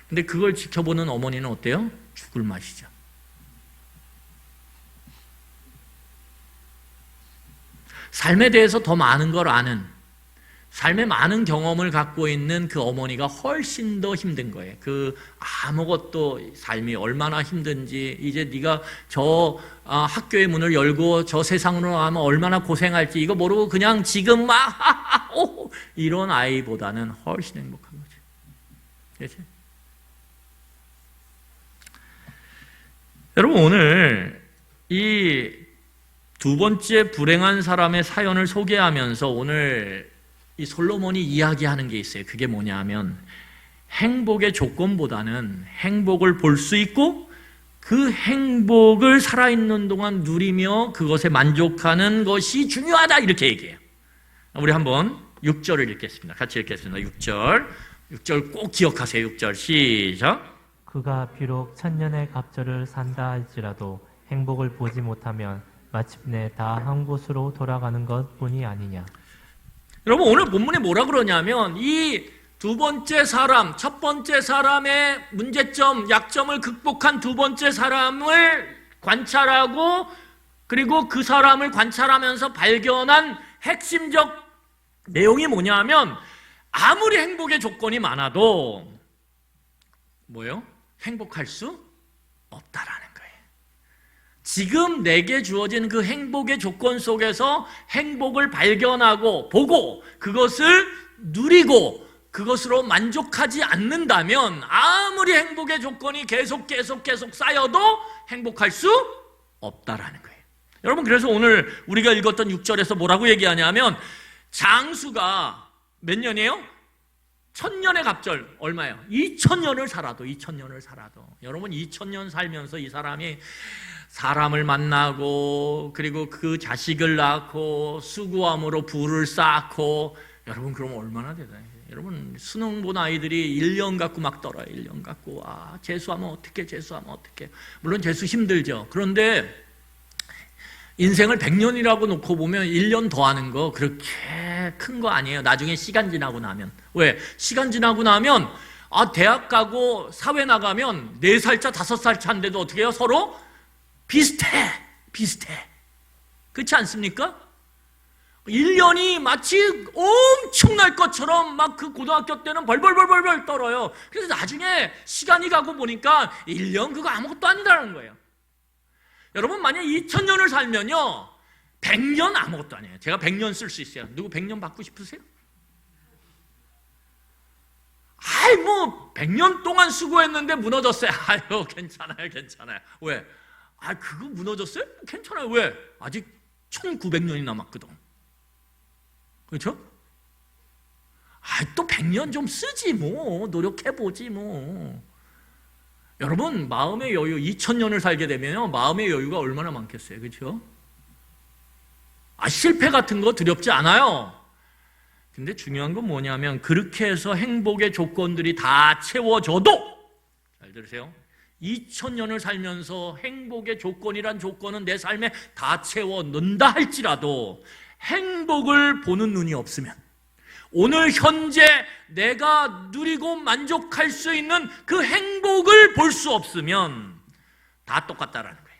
근데 그걸 지켜보는 어머니는 어때요? 죽을 맛이죠. 삶에 대해서 더 많은 걸 아는, 삶의 많은 경험을 갖고 있는 그 어머니가 훨씬 더 힘든 거예요. 그 아무것도 삶이 얼마나 힘든지, 이제 네가 저 학교의 문을 열고 저 세상으로 나가면 얼마나 고생할지 이거 모르고 그냥 지금 막 이런 아이보다는 훨씬 행복한 거죠. 그렇지? 여러분, 오늘 이 두 번째 불행한 사람의 사연을 소개하면서 오늘 이 솔로몬이 이야기하는 게 있어요. 그게 뭐냐 하면 행복의 조건보다는 행복을 볼 수 있고 그 행복을 살아있는 동안 누리며 그것에 만족하는 것이 중요하다, 이렇게 얘기해요. 우리 한번 6절을 읽겠습니다. 같이 읽겠습니다. 6절 꼭 기억하세요. 6절 시작. 그가 비록 천년의 갑절을 산다 할지라도 행복을 보지 못하면 마침내 다 한 곳으로 돌아가는 것뿐이 아니냐. 여러분, 오늘 본문에 뭐라 그러냐면 이 두 번째 사람, 첫 번째 사람의 문제점, 약점을 극복한 두 번째 사람을 관찰하고 그리고 그 사람을 관찰하면서 발견한 핵심적 내용이 뭐냐면 아무리 행복의 조건이 많아도 뭐예요? 행복할 수 없다라는 거예요. 지금 내게 주어진 그 행복의 조건 속에서 행복을 발견하고 보고 그것을 누리고 그것으로 만족하지 않는다면 아무리 행복의 조건이 계속 쌓여도 행복할 수 없다라는 거예요. 여러분, 그래서 오늘 우리가 읽었던 6절에서 뭐라고 얘기하냐면 장수가 몇 년이에요? 1000년의 갑절 얼마예요? 2000년을 살아도 여러분 2000년 살면서 이 사람이 사람을 만나고 그리고 그 자식을 낳고 수고함으로 부를 쌓고 여러분 그러면 얼마나 대단해요. 여러분 수능 본 아이들이 1년 갖고 막 떨어요. 1년 갖고 재수하면 어떡해. 물론 재수 힘들죠. 그런데 인생을 100년이라고 놓고 보면 1년 더 하는 거 그렇게 큰 거 아니에요. 나중에 시간 지나고 나면. 왜? 시간 지나고 나면 대학 가고 사회 나가면 4살차 5살 차인데도 어떻게 해요? 서로 비슷해. 그렇지 않습니까? 1년이 마치 엄청날 것처럼 막 그 고등학교 때는 벌벌 떨어요. 그래서 나중에 시간이 가고 보니까 1년 그거 아무것도 아니라는 거예요. 여러분 만약 2000년을 살면요 100년 아무것도 아니에요. 제가 100년 쓸 수 있어요. 누구 100년 받고 싶으세요? 100년 동안 수고했는데 무너졌어요. 괜찮아요. 왜? 그거 무너졌어요? 괜찮아요. 왜? 아직 1900년이 남았거든. 그렇죠? 또 100년 좀 쓰지 뭐. 노력해보지 뭐. 여러분 마음의 여유 2000년을 살게 되면요 마음의 여유가 얼마나 많겠어요. 그렇죠? 실패 같은 거 두렵지 않아요. 근데 중요한 건 뭐냐면 그렇게 해서 행복의 조건들이 다 채워져도 잘 들으세요. 2000년을 살면서 행복의 조건이란 조건은 내 삶에 다 채워 넣는다 할지라도 행복을 보는 눈이 없으면 오늘 현재 내가 누리고 만족할 수 있는 그 행복을 볼 수 없으면 다 똑같다라는 거예요.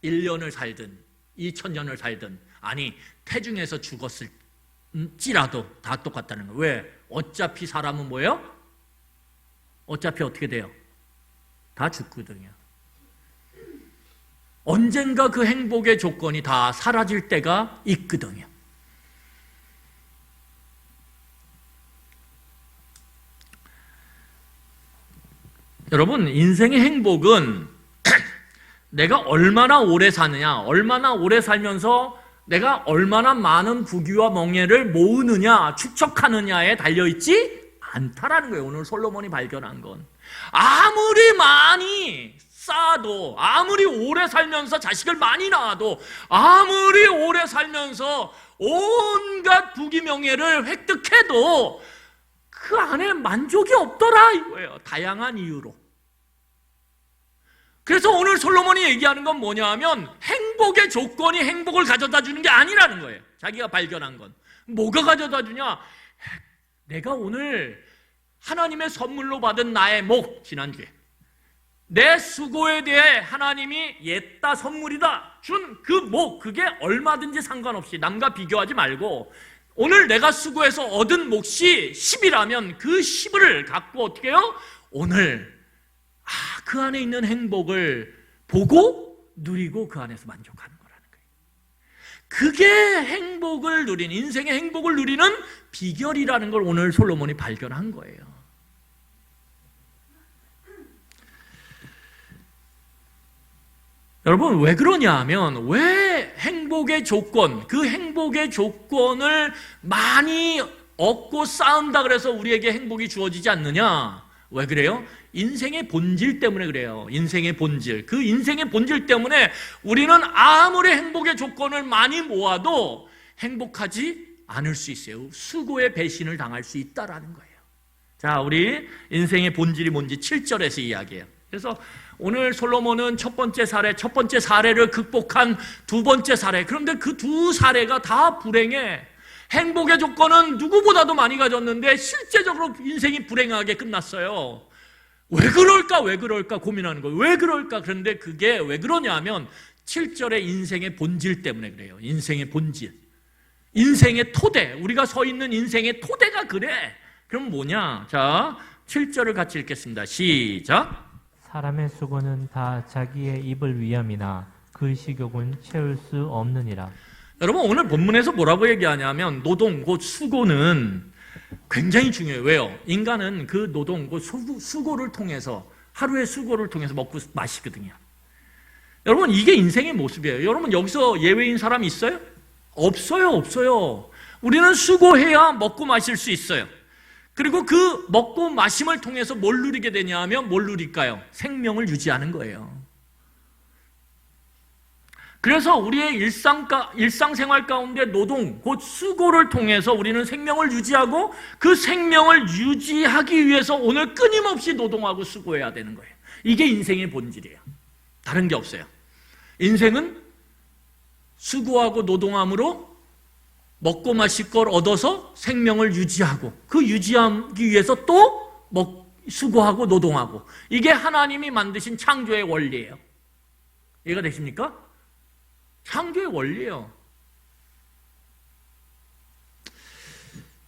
1년을 살든 2000년을 살든 태중에서 죽었을지라도 다 똑같다는 거예요. 왜? 어차피 사람은 뭐예요? 어차피 어떻게 돼요? 다 죽거든요. 언젠가 그 행복의 조건이 다 사라질 때가 있거든요. 여러분 인생의 행복은 내가 얼마나 오래 사느냐, 얼마나 오래 살면서 내가 얼마나 많은 부귀와 명예를 모으느냐, 축적하느냐에 달려있지 않다라는 거예요. 오늘 솔로몬이 발견한 건. 아무리 많이 쌓아도, 아무리 오래 살면서 자식을 많이 낳아도, 아무리 오래 살면서 온갖 부귀 명예를 획득해도 그 안에 만족이 없더라 이거예요. 다양한 이유로. 그래서 오늘 솔로몬이 얘기하는 건 뭐냐 하면 행복의 조건이 행복을 가져다 주는 게 아니라는 거예요. 자기가 발견한 건. 뭐가 가져다 주냐? 내가 오늘 하나님의 선물로 받은 나의 목, 지난주에 내 수고에 대해 하나님이 옛다 선물이다 준 그 목, 그게 얼마든지 상관없이 남과 비교하지 말고 오늘 내가 수고해서 얻은 몫이 10이라면 그 10을 갖고 어떻게 해요? 오늘 그 안에 있는 행복을 보고 누리고 그 안에서 만족하는 거라는 거예요. 그게 행복을 누린, 인생의 행복을 누리는 비결이라는 걸 오늘 솔로몬이 발견한 거예요. 여러분 왜 그러냐 하면 왜 행복의 조건, 그 행복의 조건을 많이 얻고 쌓은다 그래서 우리에게 행복이 주어지지 않느냐? 왜 그래요? 인생의 본질 때문에 그래요. 인생의 본질. 그 인생의 본질 때문에 우리는 아무리 행복의 조건을 많이 모아도 행복하지 않을 수 있어요. 수고의 배신을 당할 수 있다라는 거예요. 자, 우리 인생의 본질이 뭔지 7절에서 이야기해요. 그래서 오늘 솔로몬은 첫 번째 사례를 극복한 두 번째 사례. 그런데 그 두 사례가 다 불행해. 행복의 조건은 누구보다도 많이 가졌는데 실제적으로 인생이 불행하게 끝났어요. 왜 그럴까 고민하는 거예요. 왜 그럴까? 그런데 그게 왜 그러냐면 7절의 인생의 본질 때문에 그래요. 인생의 본질. 인생의 토대. 우리가 서 있는 인생의 토대가 그래. 그럼 뭐냐? 자, 7절을 같이 읽겠습니다. 시작. 사람의 수고는 다 자기의 입을 위함이나 그 식욕은 채울 수 없느니라. 여러분, 오늘 본문에서 뭐라고 얘기하냐면 노동, 곧 수고는 굉장히 중요해요. 왜요? 인간은 그 노동, 그 수고를 통해서, 하루의 수고를 통해서 먹고 마시거든요. 여러분, 이게 인생의 모습이에요. 여러분, 여기서 예외인 사람 있어요? 없어요. 우리는 수고해야 먹고 마실 수 있어요. 그리고 그 먹고 마심을 통해서 뭘 누리게 되냐 하면 뭘 누릴까요? 생명을 유지하는 거예요. 그래서 우리의 일상생활 가운데 노동, 곧 수고를 통해서 우리는 생명을 유지하고 그 생명을 유지하기 위해서 오늘 끊임없이 노동하고 수고해야 되는 거예요. 이게 인생의 본질이에요. 다른 게 없어요. 인생은 수고하고 노동함으로 먹고 마실 걸 얻어서 생명을 유지하고 그 유지하기 위해서 또 수고하고 노동하고 이게 하나님이 만드신 창조의 원리예요. 이해가 되십니까? 창조의 원리예요.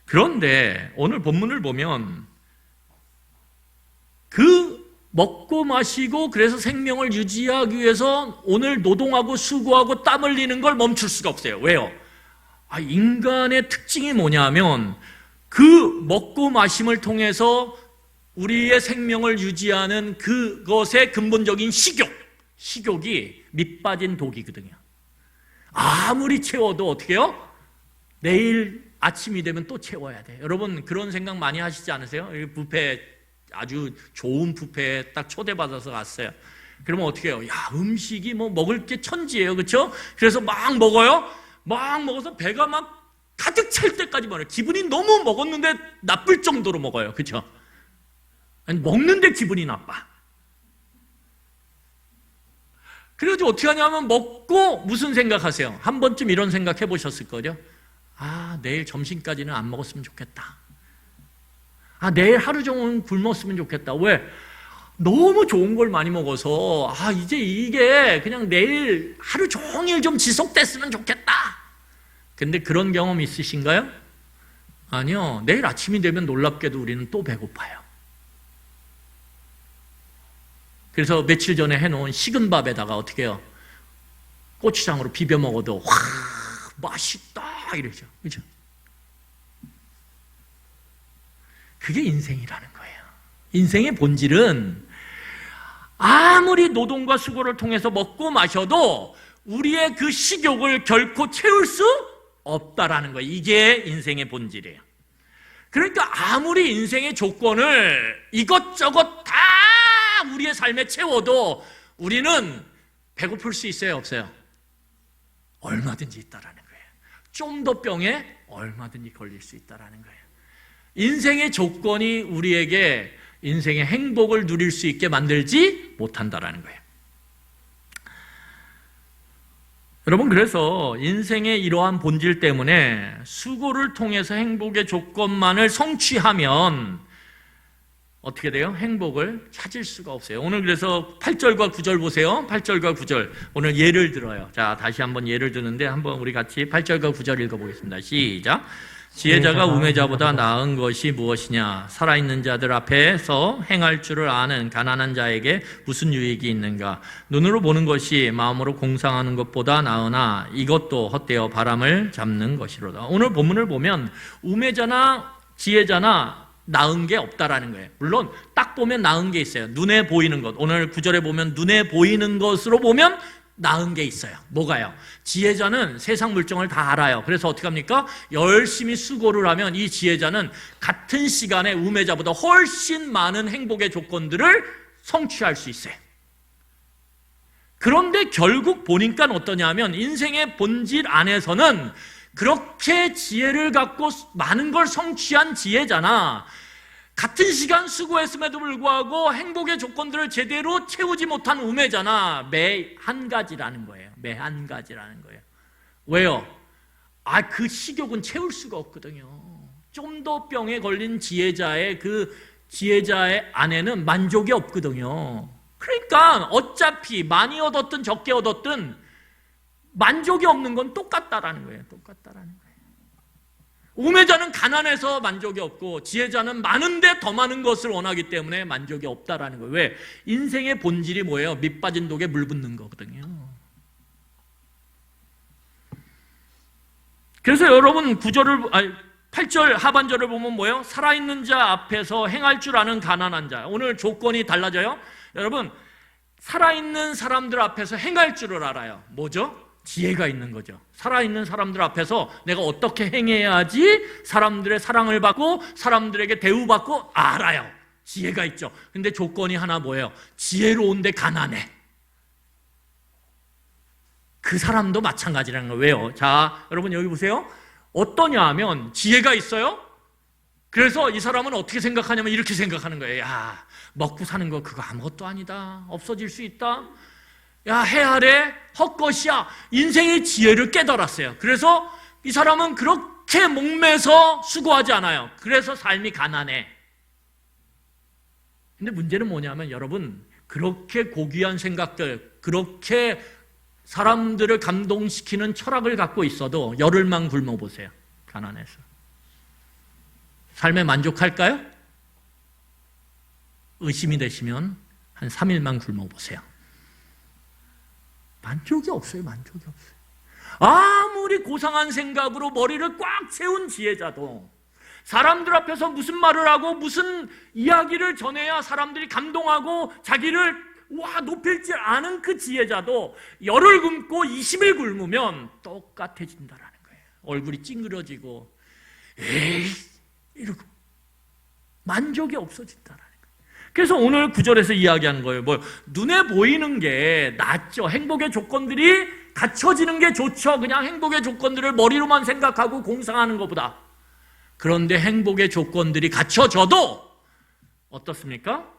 그런데 오늘 본문을 보면 그 먹고 마시고 그래서 생명을 유지하기 위해서 오늘 노동하고 수고하고 땀 흘리는 걸 멈출 수가 없어요. 왜요? 인간의 특징이 뭐냐면 그 먹고 마심을 통해서 우리의 생명을 유지하는 그것의 근본적인 식욕이 밑빠진 독이거든요. 아무리 채워도 어떻게 해요? 내일 아침이 되면 또 채워야 돼. 여러분 그런 생각 많이 하시지 않으세요? 뷔페 아주 좋은 뷔페에 딱 초대받아서 갔어요. 그러면 어떻게 해요? 야, 음식이 뭐 먹을 게 천지예요. 그렇죠? 그래서 막 먹어요. 막 먹어서 배가 막 가득 찰 때까지 먹어요. 기분이 너무 먹었는데 나쁠 정도로 먹어요. 그렇죠? 아니, 먹는데 기분이 나빠. 그래가지고 어떻게 하냐면 먹고 무슨 생각하세요? 한 번쯤 이런 생각 해보셨을 거죠? 내일 점심까지는 안 먹었으면 좋겠다. 내일 하루 종일 굶었으면 좋겠다. 왜? 너무 좋은 걸 많이 먹어서 이제 이게 그냥 내일 하루 종일 좀 지속됐으면 좋겠다. 근데 그런 경험 있으신가요? 아니요. 내일 아침이 되면 놀랍게도 우리는 또 배고파요. 그래서 며칠 전에 해놓은 식은 밥에다가 어떻게 해요? 고추장으로 비벼 먹어도 맛있다 이러죠. 그죠? 그게 인생이라는 거예요. 인생의 본질은 아무리 노동과 수고를 통해서 먹고 마셔도 우리의 그 식욕을 결코 채울 수 없다라는 거예요. 이게 인생의 본질이에요. 그러니까 아무리 인생의 조건을 이것저것 다 우리의 삶에 채워도 우리는 배고플 수 있어요, 없어요? 얼마든지 있다라는 거예요. 좀 더 병에 얼마든지 걸릴 수 있다라는 거예요. 인생의 조건이 우리에게 인생의 행복을 누릴 수 있게 만들지 못한다라는 거예요. 여러분, 그래서 인생의 이러한 본질 때문에 수고를 통해서 행복의 조건만을 성취하면 어떻게 돼요? 행복을 찾을 수가 없어요. 오늘 그래서 8절과 9절 보세요. 8절과 9절. 오늘 예를 들어요. 자, 다시 한번 예를 드는데 한번 우리 같이 8절과 9절 읽어보겠습니다. 시작. 지혜자가 우매자보다 나은 것이 무엇이냐? 살아있는 자들 앞에서 행할 줄을 아는 가난한 자에게 무슨 유익이 있는가? 눈으로 보는 것이 마음으로 공상하는 것보다 나으나 이것도 헛되어 바람을 잡는 것이로다. 오늘 본문을 보면 우매자나 지혜자나 나은 게 없다라는 거예요. 물론 딱 보면 나은 게 있어요. 눈에 보이는 것. 오늘 9절에 보면 눈에 보이는 것으로 보면 나은 게 있어요. 뭐가요? 지혜자는 세상 물정을 다 알아요. 그래서 어떻게 합니까? 열심히 수고를 하면 이 지혜자는 같은 시간에 우매자보다 훨씬 많은 행복의 조건들을 성취할 수 있어요. 그런데 결국 보니까 어떠냐 하면 인생의 본질 안에서는 그렇게 지혜를 갖고 많은 걸 성취한 지혜자나 같은 시간 수고했음에도 불구하고 행복의 조건들을 제대로 채우지 못한 우매자나 매 한 가지라는 거예요. 매 한 가지라는 거예요. 왜요? 그 식욕은 채울 수가 없거든요. 좀 더 병에 걸린 지혜자의 그 지혜자의 안에는 만족이 없거든요. 그러니까 어차피 많이 얻었든 적게 얻었든 만족이 없는 건 똑같다라는 거예요. 똑같다라는 거예요. 우매자는 가난해서 만족이 없고 지혜자는 많은데 더 많은 것을 원하기 때문에 만족이 없다라는 거예요. 왜? 인생의 본질이 뭐예요? 밑 빠진 독에 물 붓는 거거든요. 그래서 여러분 8절 하반절을 보면 뭐예요? 살아있는 자 앞에서 행할 줄 아는 가난한 자. 오늘 조건이 달라져요. 여러분 살아있는 사람들 앞에서 행할 줄을 알아요. 뭐죠? 지혜가 있는 거죠. 살아있는 사람들 앞에서 내가 어떻게 행해야지 사람들의 사랑을 받고 사람들에게 대우받고 알아요. 지혜가 있죠. 근데 조건이 하나 뭐예요? 지혜로운데 가난해. 그 사람도 마찬가지라는 거예요. 왜요? 자, 여러분 여기 보세요. 어떠냐 하면 지혜가 있어요. 그래서 이 사람은 어떻게 생각하냐면 이렇게 생각하는 거예요. 야, 먹고 사는 거 그거 아무것도 아니다. 없어질 수 있다. 야, 해아래 헛것이야. 인생의 지혜를 깨달았어요. 그래서 이 사람은 그렇게 목매서 수고하지 않아요. 그래서 삶이 가난해. 근데 문제는 뭐냐면 여러분 그렇게 고귀한 생각들, 그렇게 사람들을 감동시키는 철학을 갖고 있어도 열흘만 굶어보세요. 가난해서. 삶에 만족할까요? 의심이 되시면 한 3일만 굶어보세요. 만족이 없어요. 만족이 없어요. 아무리 고상한 생각으로 머리를 꽉 세운 지혜자도 사람들 앞에서 무슨 말을 하고 무슨 이야기를 전해야 사람들이 감동하고 자기를 높일 줄 아는 그 지혜자도 열흘 굶고 20일 굶으면 똑같아진다라는 거예요. 얼굴이 찡그러지고 에이 이러고 만족이 없어진다라는 거예요. 그래서 오늘 9절에서 이야기하는 거예요. 눈에 보이는 게 낫죠. 행복의 조건들이 갖춰지는 게 좋죠. 그냥 행복의 조건들을 머리로만 생각하고 공상하는 것보다. 그런데 행복의 조건들이 갖춰져도 어떻습니까?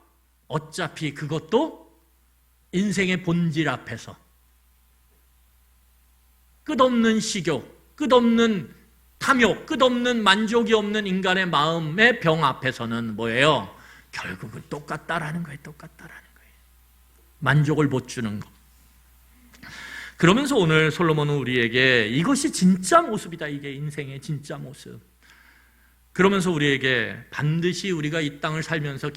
어차피 그것도 인생의 본질 앞에서 끝없는 식욕, 끝없는 탐욕, 끝없는 만족이 없는 인간의 마음의 병 앞에서는 뭐예요? 결국은 똑같다라는 거예요. 똑같다라는 거예요. 만족을 못 주는 거. 그러면서 오늘 솔로몬은 우리에게 이것이 진짜 모습이다. 이게 인생의 진짜 모습. 그러면서 우리에게 반드시 우리가 이 땅을 살면서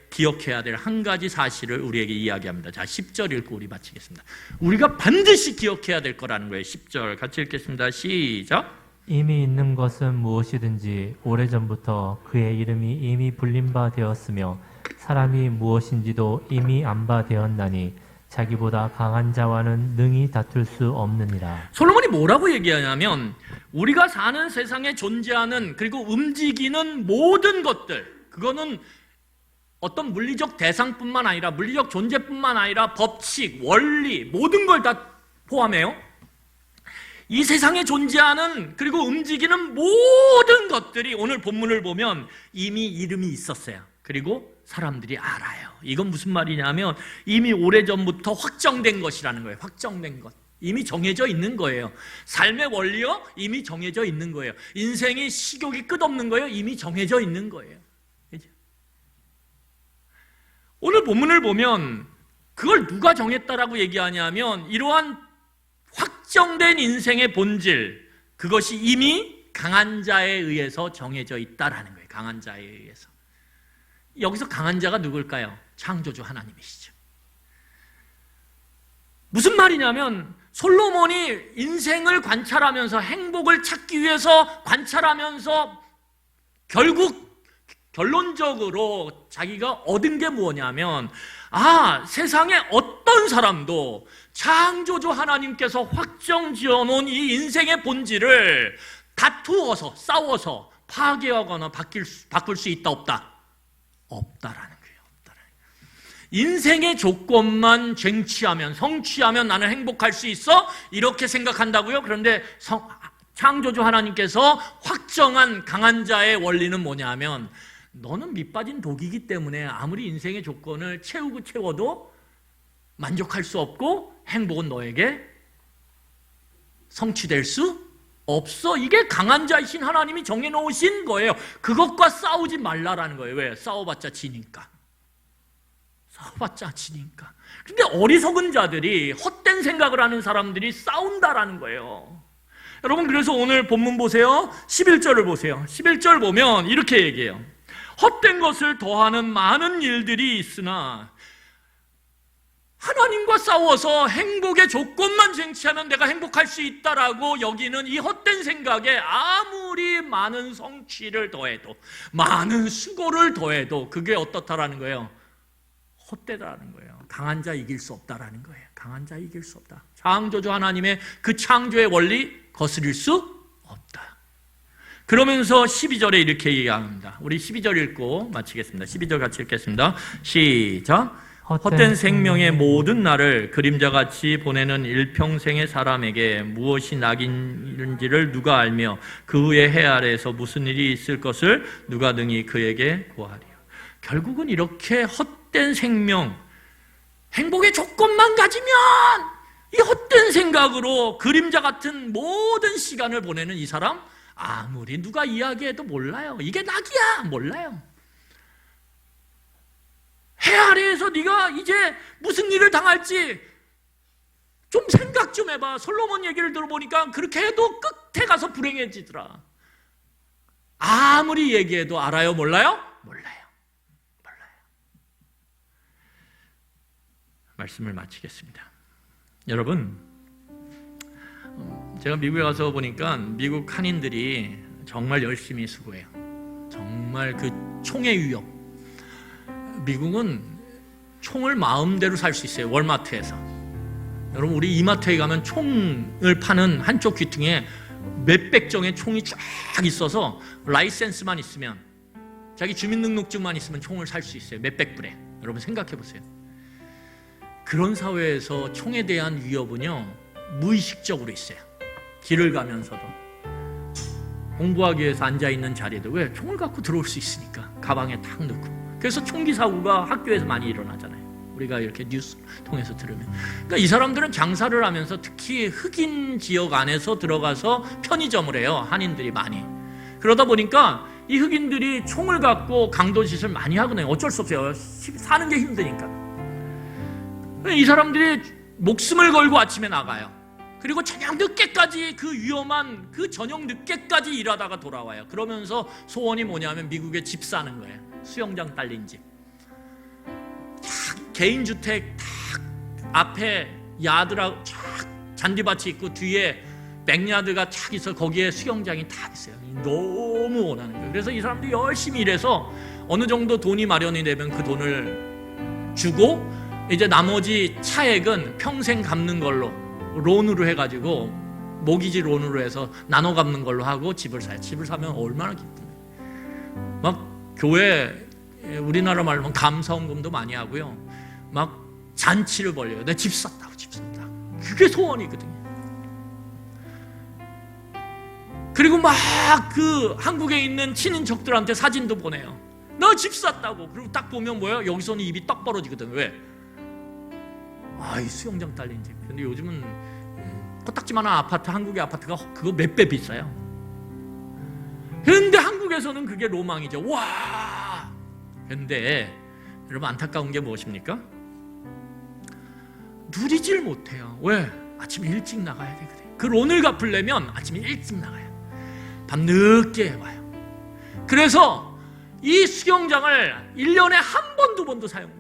기억해야 될 한 가지 사실을 우리에게 이야기합니다. 자, 10절 읽고 우리 마치겠습니다. 우리가 반드시 기억해야 될 거라는 거예요. 10절 같이 읽겠습니다. 시작. 이미 있는 것은 무엇이든지 오래전부터 그의 이름이 이미 불린 바 되었으며 사람이 무엇인지도 이미 안 바 되었나니 자기보다 강한 자와는 능히 다툴 수 없느니라. 솔로몬이 뭐라고 얘기하냐면 우리가 사는 세상에 존재하는 그리고 움직이는 모든 것들, 그거는 어떤 물리적 대상뿐만 아니라 물리적 존재뿐만 아니라 법칙, 원리, 모든 걸 다 포함해요. 이 세상에 존재하는 그리고 움직이는 모든 것들이 오늘 본문을 보면 이미 이름이 있었어요. 그리고 사람들이 알아요. 이건 무슨 말이냐면 이미 오래전부터 확정된 것이라는 거예요. 확정된 것. 이미 정해져 있는 거예요. 삶의 원리요? 이미 정해져 있는 거예요. 인생의 식욕이 끝없는 거예요? 이미 정해져 있는 거예요. 그죠? 오늘 본문을 보면 그걸 누가 정했다라고 얘기하냐면 이러한 확정된 인생의 본질, 그것이 이미 강한 자에 의해서 정해져 있다라는 거예요. 강한 자에 의해서. 여기서 강한 자가 누굴까요? 창조주 하나님이시죠. 무슨 말이냐면 솔로몬이 인생을 관찰하면서 행복을 찾기 위해서 관찰하면서 결국 결론적으로 자기가 얻은 게 뭐냐면 세상에 어떤 사람도 창조주 하나님께서 확정 지어놓은 이 인생의 본질을 다투어서 싸워서 파괴하거나 바꿀 수 있다 없다? 없다라는 거예요. 없다라는 거예요. 인생의 조건만 쟁취하면, 성취하면 나는 행복할 수 있어? 이렇게 생각한다고요? 그런데 창조주 하나님께서 확정한 강한 자의 원리는 뭐냐 하면, 너는 밑빠진 독이기 때문에 아무리 인생의 조건을 채워도 만족할 수 없고 행복은 너에게 성취될 수 없어. 이게 강한 자이신 하나님이 정해놓으신 거예요. 그것과 싸우지 말라라는 거예요. 왜? 싸워봤자 지니까. 싸워봤자 지니까. 근데 어리석은 자들이, 헛된 생각을 하는 사람들이 싸운다라는 거예요. 여러분, 그래서 오늘 본문 보세요. 11절을 보세요. 11절 보면 이렇게 얘기해요. 헛된 것을 더하는 많은 일들이 있으나 하나님과 싸워서 행복의 조건만 쟁취하면 내가 행복할 수 있다라고 여기는 이 헛된 생각에 아무리 많은 성취를 더해도, 많은 수고를 더해도 그게 어떻다라는 거예요? 헛되다라는 거예요. 강한 자 이길 수 없다라는 거예요. 강한 자 이길 수 없다. 창조주 하나님의 그 창조의 원리 거스릴 수 없다. 그러면서 12절에 이렇게 얘기합니다. 우리 12절 읽고 마치겠습니다. 12절 같이 읽겠습니다. 시작. 헛된 생명의 모든 날을 그림자같이 보내는 일평생의 사람에게 무엇이 낙인지를 누가 알며 그 후에 해 아래에서 무슨 일이 있을 것을 누가 능히 그에게 고하리요. 결국은 이렇게 헛된 생명, 행복의 조건만 가지면 이 헛된 생각으로 그림자 같은 모든 시간을 보내는 이 사람, 아무리 누가 이야기해도 몰라요. 이게 낙이야. 몰라요. 해 아래에서 네가 이제 무슨 일을 당할지 좀 생각 좀 해봐. 솔로몬 얘기를 들어보니까 그렇게 해도 끝에 가서 불행해지더라. 아무리 얘기해도 알아요? 몰라요? 몰라요. 말씀을 마치겠습니다. 여러분, 제가 미국에 가서 보니까 미국 한인들이 정말 열심히 수고해요. 정말 그 총의 위협. 미국은 총을 마음대로 살 수 있어요. 월마트에서. 여러분, 우리 이마트에 가면 총을 파는 한쪽 귀퉁이에 몇백 정의 총이 쫙 있어서 라이센스만 있으면, 자기 주민등록증만 있으면 총을 살 수 있어요. 몇백 불에. 여러분 생각해 보세요. 그런 사회에서 총에 대한 위협은요, 무의식적으로 있어요. 길을 가면서도 공부하기 위해서 앉아있는 자리에도, 왜? 총을 갖고 들어올 수 있으니까 가방에 탁 넣고. 그래서 총기 사고가 학교에서 많이 일어나잖아요. 우리가 이렇게 뉴스 통해서 들으면. 그러니까 이 사람들은 장사를 하면서 특히 흑인 지역 안에서 들어가서 편의점을 해요. 한인들이 많이. 그러다 보니까 이 흑인들이 총을 갖고 강도짓을 많이 하거든요. 어쩔 수 없어요. 사는 게 힘드니까. 이 사람들이 목숨을 걸고 아침에 나가요. 그리고 저녁 늦게까지 그 위험한 그 저녁 늦게까지 일하다가 돌아와요. 그러면서 소원이 뭐냐면 미국에 집 사는 거예요. 수영장 딸린 집. 개인주택 딱 앞에 야드라고 쫙 잔디밭이 있고 뒤에 백야드가 착 있어. 거기에 수영장이 다 있어요. 너무 원하는 거예요. 그래서 이 사람들이 열심히 일해서 어느 정도 돈이 마련이 되면 그 돈을 주고 이제 나머지 차액은 평생 갚는 걸로 론으로 해가지고 모기지 론으로 해서 나눠 갚는 걸로 하고 집을 사요. 집을 사면 얼마나 기쁜데. 막 교회, 우리나라 말로 하면 감사원금도 많이 하고요. 막 잔치를 벌려요. 내 집 샀다고, 집 샀다고. 그게 소원이거든요. 그리고 막 그 한국에 있는 친인척들한테 사진도 보내요. 너 집 샀다고. 그리고 딱 보면 뭐예요? 여기서는 입이 떡 벌어지거든. 왜? 이 수영장 딸린 집. 근데 요즘은 코딱지만한 아파트, 한국의 아파트가 그거 몇 배 비싸요. 그런데 한국에서는 그게 로망이죠. 와! 근데 여러분, 안타까운 게 무엇입니까? 누리질 못해요. 왜? 아침 일찍 나가야 되거든요. 그 론을 갚으려면 아침에 일찍 나가요. 밤 늦게 와요. 그래서 이 수영장을 1년에 한 번, 두 번도 사용 못해요.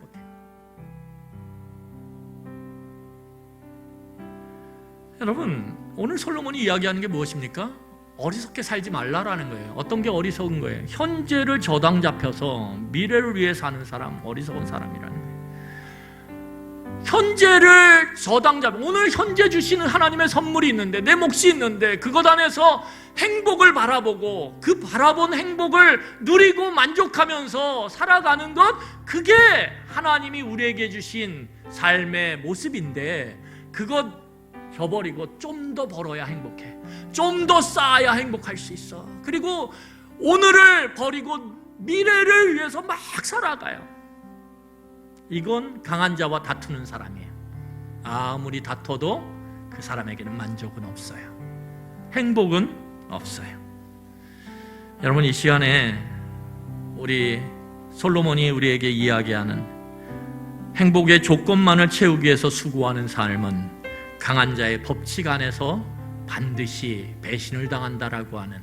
여러분, 오늘 솔로몬이 이야기하는 게 무엇입니까? 어리석게 살지 말라라는 거예요. 어떤 게 어리석은 거예요? 현재를 저당 잡혀서 미래를 위해 사는 사람, 어리석은 사람이라는 거예요. 현재를 저당 잡고, 오늘 현재 주시는 하나님의 선물이 있는데, 내 몫이 있는데, 그것 안에서 행복을 바라보고 그 바라본 행복을 누리고 만족하면서 살아가는 것, 그게 하나님이 우리에게 주신 삶의 모습인데, 그것 저버리고 좀 더 벌어야 행복해, 좀 더 쌓아야 행복할 수 있어. 그리고 오늘을 버리고 미래를 위해서 막 살아가요. 이건 강한 자와 다투는 사람이에요. 아무리 다퉈도 그 사람에게는 만족은 없어요. 행복은 없어요. 여러분, 이 시간에 우리 솔로몬이 우리에게 이야기하는 행복의 조건만을 채우기 위해서 수고하는 삶은 강한 자의 법칙 안에서 반드시 배신을 당한다라고 하는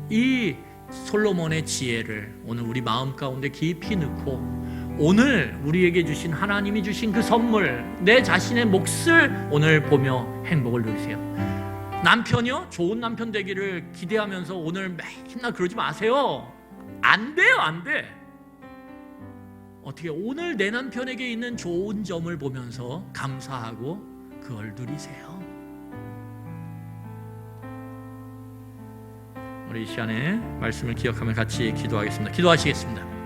이 솔로몬의 지혜를 오늘 우리 마음 가운데 깊이 넣고, 오늘 우리에게 주신 하나님이 주신 그 선물, 내 자신의 몫을 오늘 보며 행복을 누리세요. 남편이요? 좋은 남편 되기를 기대하면서 오늘 맨날 그러지 마세요. 안 돼요, 안 돼. 어떻게 오늘 내 남편에게 있는 좋은 점을 보면서 감사하고 그걸 누리세요. 우리 이 시간에 말씀을 기억하며 같이 기도하겠습니다. 기도하시겠습니다.